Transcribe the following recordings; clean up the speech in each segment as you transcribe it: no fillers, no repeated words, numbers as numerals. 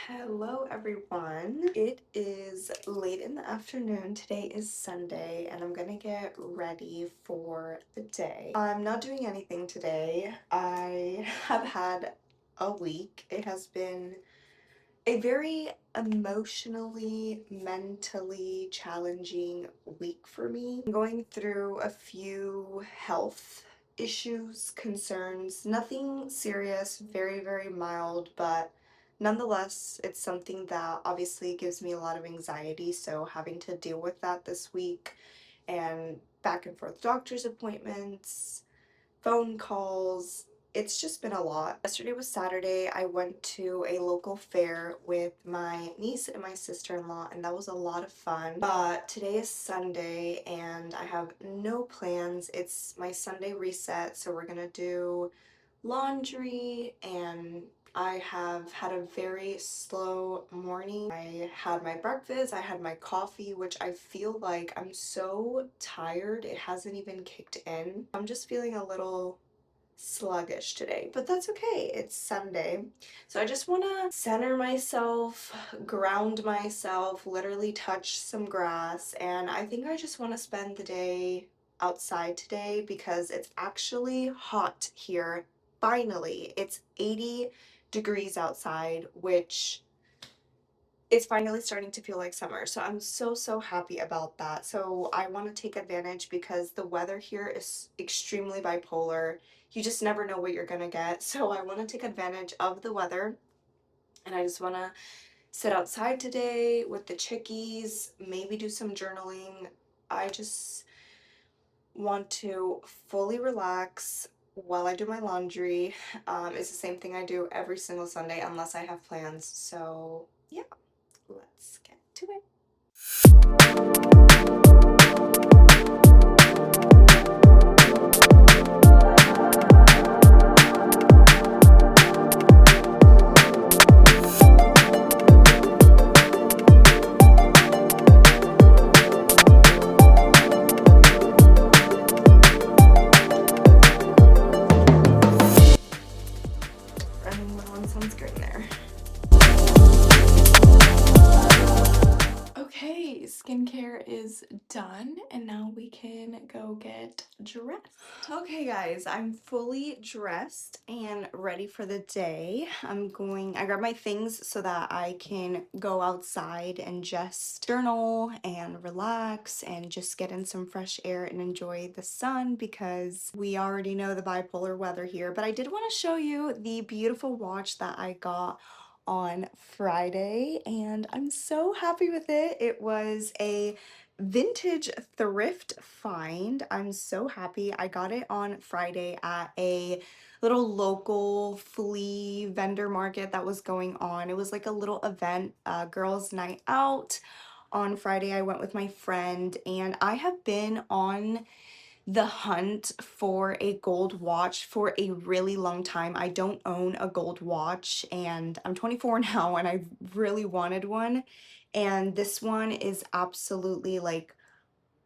Hello everyone. It is late in the afternoon. Today is Sunday and I'm gonna get ready for the day. I'm not doing anything today. I have had a week. It has been a very emotionally, mentally challenging week for me. I'm going through a few health issues, concerns, nothing serious, very mild, but nonetheless, it's something that obviously gives me a lot of anxiety, so having to deal with that this week and back and forth doctor's appointments, phone calls. It's just been a lot. Yesterday was Saturday. I went to a local fair with my niece and my sister-in-law, and that was a lot of fun. But today is Sunday, and I have no plans. It's my Sunday reset, so we're gonna do laundry, and I have had a very slow morning. I had my breakfast, I had my coffee, which I feel like I'm so tired. It hasn't even kicked in. I'm just feeling a little sluggish today, but that's okay. It's Sunday. So I just want to center myself, ground myself, literally touch some grass, and I think I just want to spend the day outside today because it's actually hot here. Finally, it's 80 degrees outside, which it's finally starting to feel like summer. So I'm so happy about that. So I want to take advantage because the weather here is extremely bipolar. You just never know what you're gonna get. So I want to take advantage of the weather, and I just want to sit outside today with the chickies, maybe do some journaling. I just want to fully relax while I do my laundry. It's the same thing I do every single Sunday unless I have plans. So yeah, let's get to it. Running low on sunscreen there. Okay, skincare is done and now we can go get dressed. Okay guys, I'm fully dressed and ready for the day. I grabbed my things so that I can go outside and just journal and relax and just get in some fresh air and enjoy the sun because we already know the bipolar weather here. But I did want to show you the beautiful watch that I got on Friday and I'm so happy with it. It was a vintage thrift find. I'm so happy. I got it on Friday at a little local flea vendor market that was going on. It was like a little event, girls' night out. On Friday, I went with my friend, and I have been on the hunt for a gold watch for a really long time. I don't own a gold watch and I'm 24 now and I really wanted one. And this one is absolutely like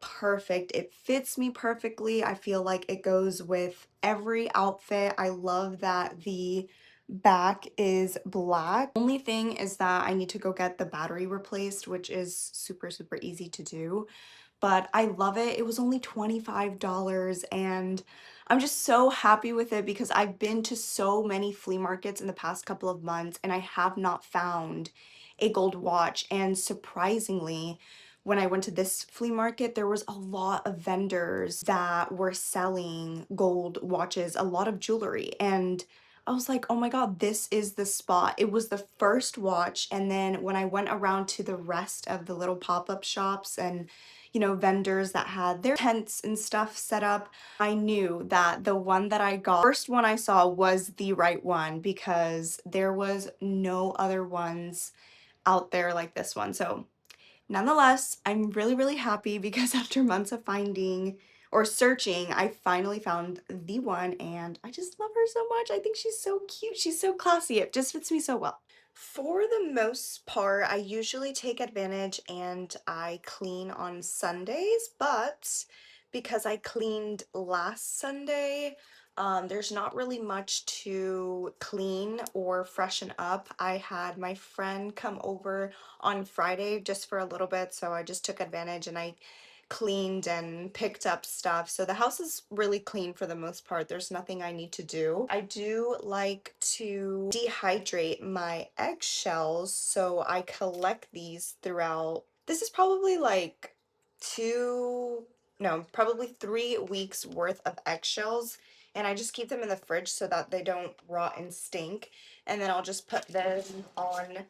perfect. It fits me perfectly. I feel like it goes with every outfit. I love that the back is black. Only thing is that I need to go get the battery replaced, which is super easy to do, but I love it. It was only $25 and I'm just so happy with it because I've been to so many flea markets in the past couple of months and I have not found a gold watch. And surprisingly, when I went to this flea market, there was a lot of vendors that were selling gold watches, a lot of jewelry, and I was like, oh my god, this is the spot. It was the first watch, and then when I went around to the rest of the little pop-up shops and vendors that had their tents and stuff set up, I knew that the one that I got, first one I saw, was the right one because there was no other ones out there like this one. So nonetheless, I'm really happy because after months of finding or searching, I finally found the one and I just love her so much. I think she's so cute. She's so classy. It just fits me so well. For the most part, I usually take advantage and I clean on Sundays, but because I cleaned last Sunday, There's not really much to clean or freshen up. I had my friend come over on Friday just for a little bit, so I just took advantage and I cleaned and picked up stuff. So the house is really clean for the most part. There's nothing I need to do. I do like to dehydrate my eggshells, so I collect these throughout. This is probably like probably 3 weeks worth of eggshells, and I just keep them in the fridge so that they don't rot and stink. And then I'll just put them on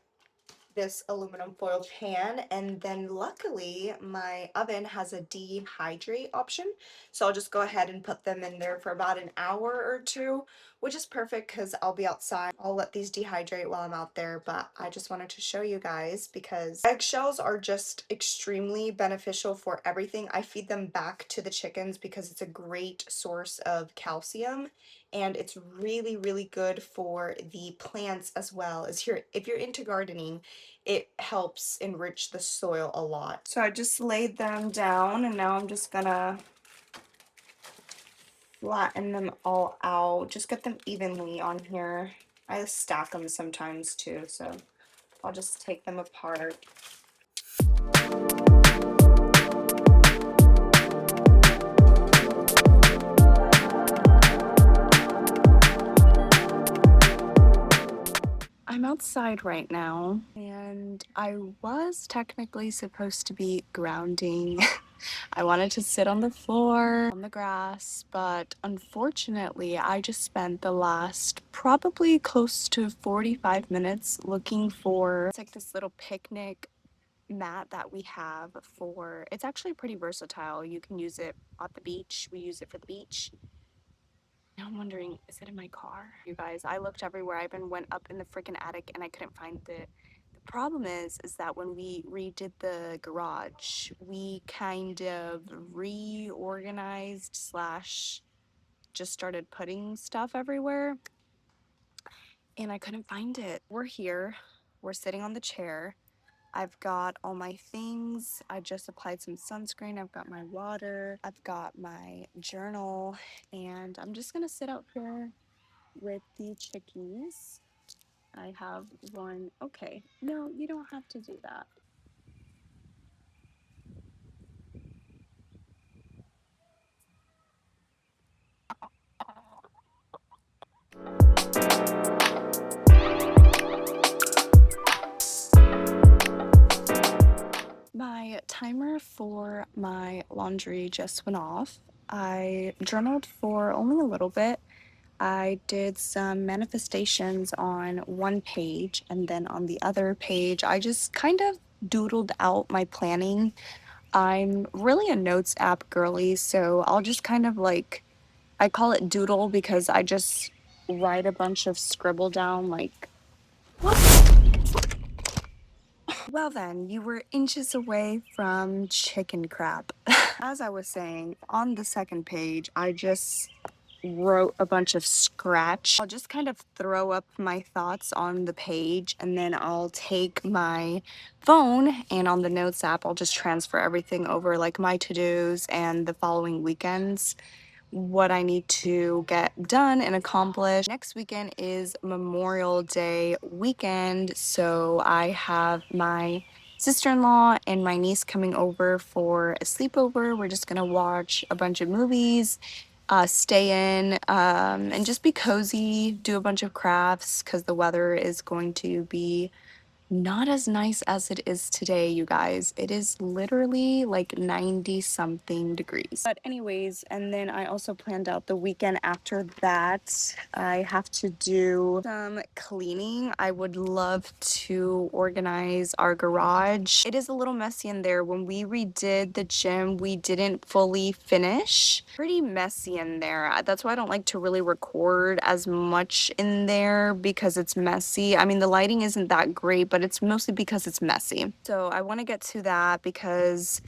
this aluminum foil pan, and then luckily my oven has a dehydrate option, so I'll just go ahead and put them in there for about an hour or two, which is perfect because I'll be outside. I'll let these dehydrate while I'm out there, but I just wanted to show you guys because eggshells are just extremely beneficial for everything. I feed them back to the chickens because it's a great source of calcium, and it's really, really good for the plants as well. As if you're into gardening, it helps enrich the soil a lot. So I just laid them down, and now I'm just gonna flatten them all out. Just get them evenly on here. I stack them sometimes too, so I'll just take them apart. I'm outside right now, and I was technically supposed to be grounding. I wanted to sit on the floor, on the grass, but unfortunately, I just spent the last probably close to 45 minutes looking for, it's like this little picnic mat that we have for, it's actually pretty versatile. You can use it at the beach. We use it for the beach. Now I'm wondering, is it in my car? You guys, I looked everywhere. I even went up in the freaking attic and I couldn't find it. The problem is that when we redid the garage, we kind of reorganized slash just started putting stuff everywhere, and I couldn't find it. We're here. We're sitting on the chair. I've got all my things. I just applied some sunscreen. I've got my water. I've got my journal, and I'm just gonna sit out here with the chickies. I have one. Okay, no, you don't have to do that. My timer for my laundry just went off. I journaled for only a little bit. I did some manifestations on one page, and then on the other page, I just kind of doodled out my planning. I'm really a notes app girly, so I'll just kind of like, I call it doodle because I just write a bunch of scribble down like, well then, you were inches away from chicken crap. As I was saying, on the second page, I just wrote a bunch of scratch. I'll just kind of throw up my thoughts on the page, and then I'll take my phone, and on the notes app, I'll just transfer everything over, like my to-dos and the following weekends, what I need to get done and accomplish. Next weekend is Memorial Day weekend, so I have my sister-in-law and my niece coming over for a sleepover. We're just gonna watch a bunch of movies, stay in, and just be cozy, do a bunch of crafts because the weather is going to be not as nice as it is today, you guys. It is literally like 90 something degrees. But anyways, and then I also planned out the weekend after that. I have to do some cleaning. I would love to organize our garage. It is a little messy in there. When we redid the gym, we didn't fully finish. Pretty messy in there. That's why I don't like to really record as much in there because it's messy. I mean, the lighting isn't that great, but it's mostly because it's messy. So I want to get to that because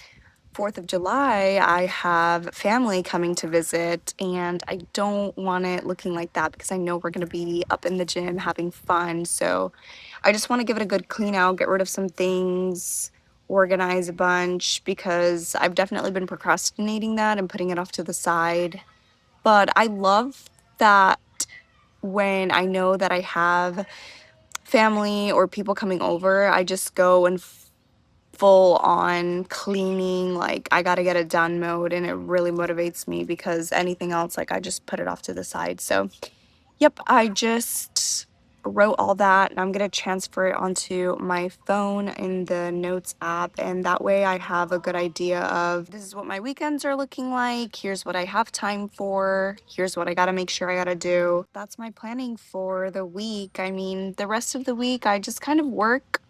4th of July, I have family coming to visit, and I don't want it looking like that because I know we're going to be up in the gym having fun. So I just want to give it a good clean out, get rid of some things, organize a bunch, because I've definitely been procrastinating that and putting it off to the side. But I love that when I know that I have family or people coming over, I just go and full on cleaning, like I gotta get it done mode, and it really motivates me because anything else, like I just put it off to the side. So yep, I just wrote all that and I'm gonna transfer it onto my phone in the notes app, and that way I have a good idea of this is what my weekends are looking like, here's what I have time for, here's what I gotta make sure I gotta do. That's my planning for the week. I mean, the rest of the week I just kind of work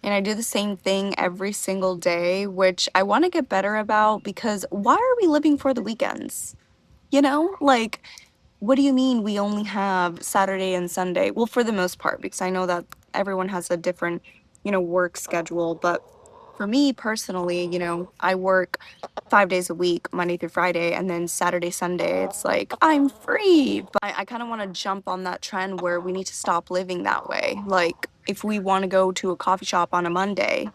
and I do the same thing every single day, which I want to get better about because why are we living for the weekends? You know, like, what do you mean we only have Saturday and Sunday? Well, for the most part, because I know that everyone has a different, work schedule. But for me personally, I work 5 days a week, Monday through Friday, and then Saturday, Sunday, it's like I'm free. But I kind of want to jump on that trend where we need to stop living that way. Like, if we want to go to a coffee shop on a Monday,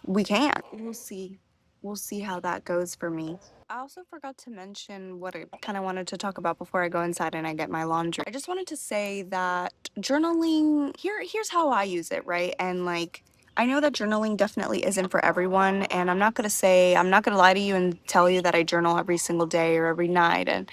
we can. We'll see. We'll see how that goes for me. I also forgot to mention what I kind of wanted to talk about before I go inside and I get my laundry. I just wanted to say that journaling, here's how I use it, right? And like I know that journaling definitely isn't for everyone, and I'm not going to lie to you and tell you that I journal every single day or every night and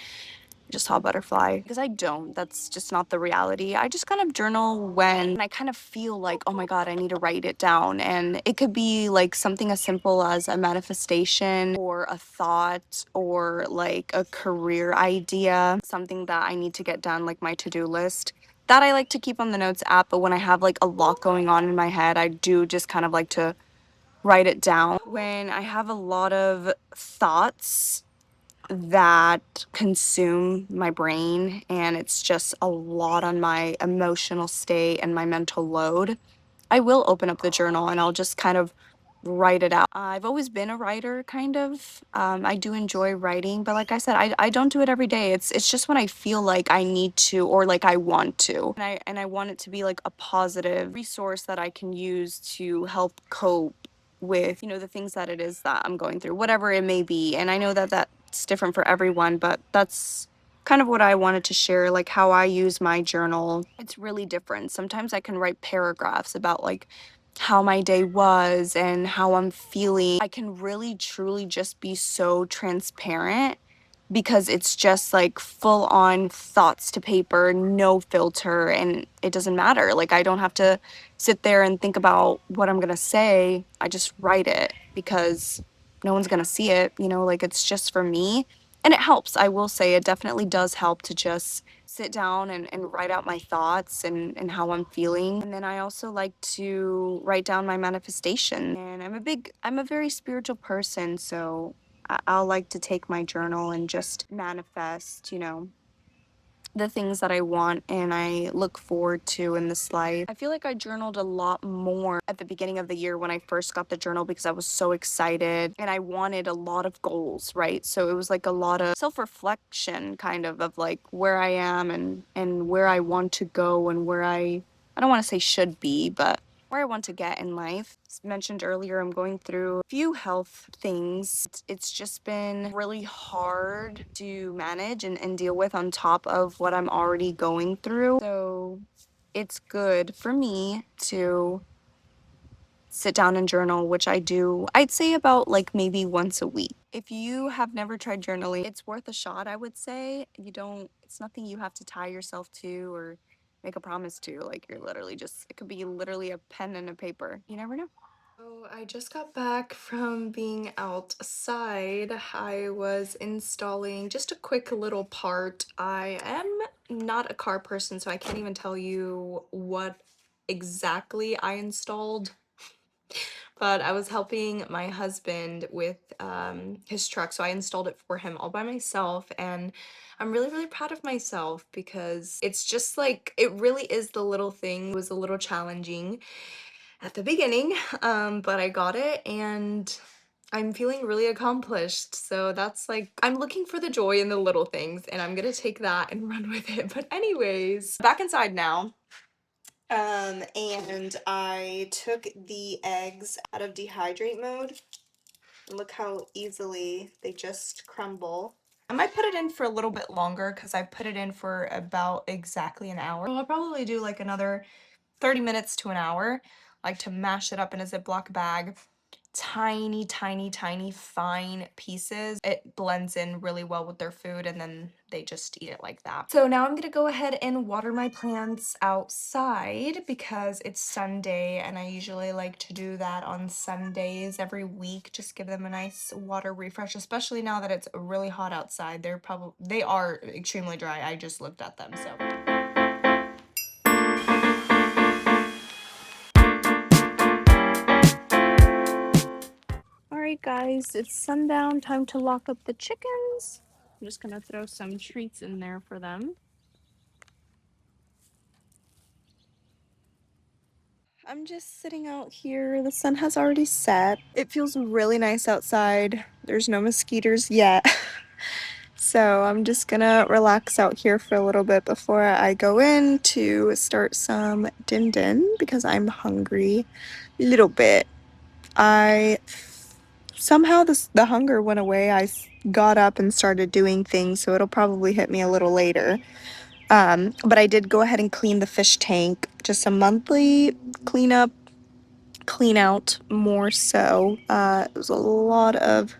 just saw a butterfly because I don't. That's just not the reality. I just kind of journal when I kind of feel like, oh my God, I need to write it down. And it could be like something as simple as a manifestation or a thought or like a career idea, something that I need to get done, like my to-do list. That I like to keep on the notes app, but when I have like a lot going on in my head, I do just kind of like to write it down. When I have a lot of thoughts that consume my brain and it's just a lot on my emotional state and my mental load, I will open up the journal and I'll just kind of write it out. I've always been a writer, kind of. I do enjoy writing, but like I said, I don't do it every day. It's just when I feel like I need to or like I want to. And I want it to be like a positive resource that I can use to help cope with, the things that it is that I'm going through, whatever it may be. And I know that that's different for everyone, but that's kind of what I wanted to share, like how I use my journal. It's really different. Sometimes I can write paragraphs about like how my day was and how I'm feeling. I can really truly just be so transparent because it's just like full on thoughts to paper, no filter, and it doesn't matter. Like I don't have to sit there and think about what I'm gonna say. I just write it because no one's gonna see it, like it's just for me. And it helps. I will say it definitely does help to just sit down and write out my thoughts and how I'm feeling. And then I also like to write down my manifestation. And I'm a very spiritual person, so I'll like to take my journal and just manifest, the things that I want and I look forward to in this life. I feel like I journaled a lot more at the beginning of the year when I first got the journal because I was so excited and I wanted a lot of goals, right? So it was like a lot of self-reflection kind of like where I am and where I want to go and where I don't want to say should be, but where I want to get in life. As mentioned earlier, I'm going through a few health things. It's just been really hard to manage and deal with on top of what I'm already going through. So it's good for me to sit down and journal, which I do, I'd say about like maybe once a week. If you have never tried journaling, it's worth a shot, I would say. It's nothing you have to tie yourself to or make a promise to. Like you're literally just, it could be literally a pen and a paper. You never know. So I just got back from being outside. I was installing just a quick little part. I am not a car person, so I can't even tell you what exactly I installed, but I was helping my husband with his truck, so I installed it for him all by myself, and I'm really, really proud of myself because it's just like, it really is the little thing. It was a little challenging at the beginning, but I got it and I'm feeling really accomplished. So that's like, I'm looking for the joy in the little things and I'm gonna take that and run with it. But anyways, back inside now. And I took the eggs out of dehydrate mode. Look how easily they just crumble. I might put it in for a little bit longer because I put it in for about exactly an hour. So I'll probably do like another 30 minutes to an hour, like to mash it up in a Ziploc bag. Tiny, tiny, tiny, fine pieces. It blends in really well with their food and then they just eat it like that. So now I'm gonna go ahead and water my plants outside because it's Sunday and I usually like to do that on Sundays every week. Just give them a nice water refresh, especially now that it's really hot outside. They are extremely dry. I just looked at them, so. Alright guys, it's sundown, time to lock up the chickens. I'm just gonna throw some treats in there for them. I'm just sitting out here. The sun has already set. It feels really nice outside. There's no mosquitoes yet. So I'm just gonna relax out here for a little bit before I go in to start some din din because I'm hungry a little bit. Somehow the hunger went away. I got up and started doing things, so it'll probably hit me a little later. But I did go ahead and clean the fish tank. Just a monthly cleanup, clean out more so. It was a lot of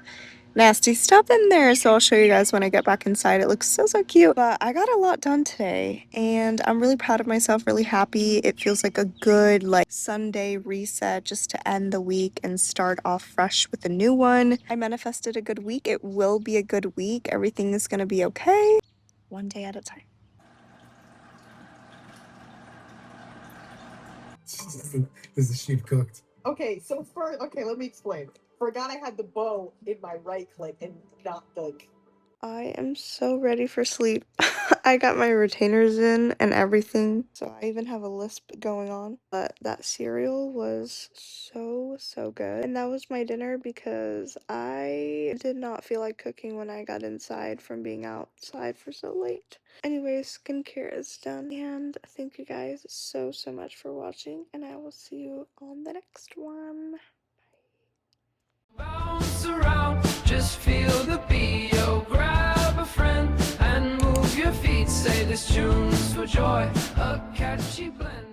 nasty stuff in there, so I'll show you guys when I get back inside. It looks so cute. But I got a lot done today and I'm really proud of myself, really happy. It feels like a good like Sunday reset just to end the week and start off fresh with a new one. I manifested a good week. It will be a good week. Everything is gonna be okay. One day at a time. Is the sheep cooked? Okay, so let me explain. Forgot I had the bow in my right click and not the. I am so ready for sleep. I got my retainers in and everything, so I even have a lisp going on. But that cereal was so good. And that was my dinner because I did not feel like cooking when I got inside from being outside for so late. Anyways, skincare is done. And thank you guys so much for watching, and I will see you on the next one. Bounce around, just feel the beat, yo, grab a friend and move your feet, say this tune's for joy, a catchy blend.